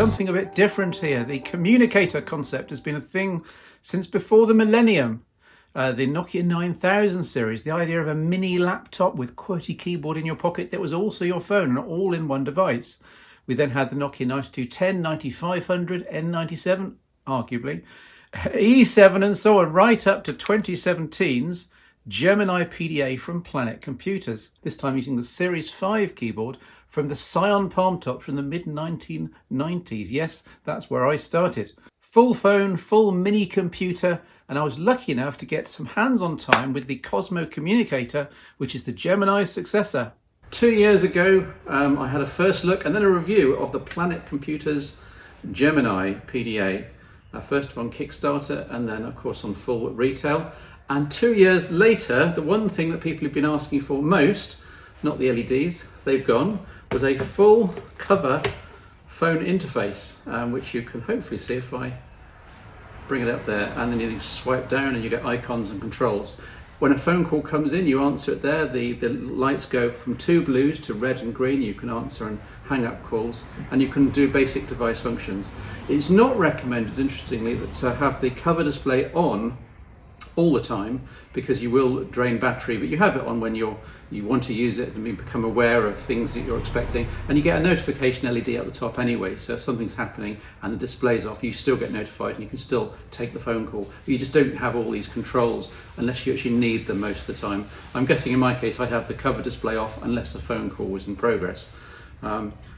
something a bit different here. The communicator concept has been a thing since before the millennium. The Nokia 9000 series, the idea of a mini laptop with QWERTY keyboard in your pocket that was also your phone and all in one device. We then had the Nokia 9210, 9500, N97, arguably, E7 and so on, right up to 2017's Gemini PDA from Planet Computers, this time using the Series 5 keyboard from the Scion palm top from the mid-1990s. Yes, that's where I started. Full phone, full mini computer, and I was lucky enough to get some hands-on time with the Cosmo Communicator, which is the Gemini successor. 2 years ago, I had a first look and then a review of the Planet Computers Gemini PDA. First on Kickstarter and then, of course, on full retail. And 2 years later, the one thing that people have been asking for most, not the LEDs, they've gone, was a full cover phone interface, which you can hopefully see if I bring it up there, and then you swipe down and you get icons and controls. When a phone call comes in, you answer it there. The lights go from two blues to red and green. You can answer and hang up calls, and you can do basic device functions. It's not recommended, interestingly, to have the cover display on all the time, because you will drain battery, but you have it on when you want to use it and become aware of things that you're expecting, and you get a notification LED at the top anyway, so if something's happening and the display's off, you still get notified and you can still take the phone call. You just don't have all these controls unless you actually need them most of the time. I'm guessing in my case I'd have the cover display off unless the phone call was in progress.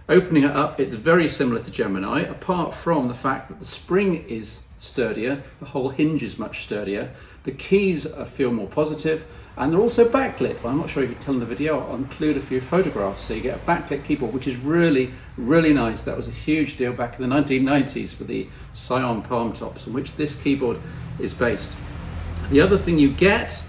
Opening it up, it's very similar to Gemini, apart from the fact that the spring is sturdier, the whole hinge is much sturdier, the keys feel more positive, and they're also backlit. Well, I'm not sure if you can tell in the video, I'll include a few photographs, so you get a backlit keyboard, which is really, really nice. That was a huge deal back in the 1990s for the Scion palm tops, on which this keyboard is based. The other thing you get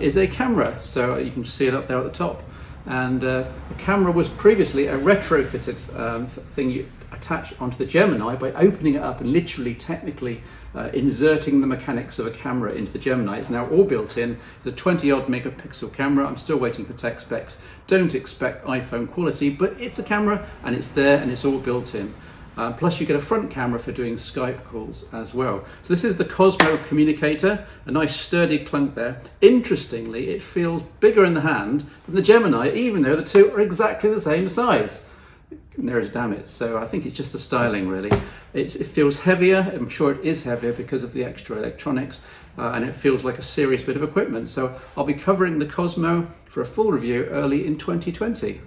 is a camera, so you can see it up there at the top. And the camera was previously a retrofitted thing you attach onto the Gemini by opening it up and literally technically inserting the mechanics of a camera into the Gemini. It's now all built in. It's a 20-odd megapixel camera. I'm still waiting for tech specs. Don't expect iPhone quality, but it's a camera and it's there and it's all built in. Plus you get a front camera for doing Skype calls as well. So this is the Cosmo Communicator, a nice sturdy clunk there. Interestingly, it feels bigger in the hand than the Gemini, even though the two are exactly the same size. There's damn it. So I think it's just the styling really. It feels heavier. I'm sure it is heavier because of the extra electronics, and it feels like a serious bit of equipment. So I'll be covering the Cosmo for a full review early in 2020.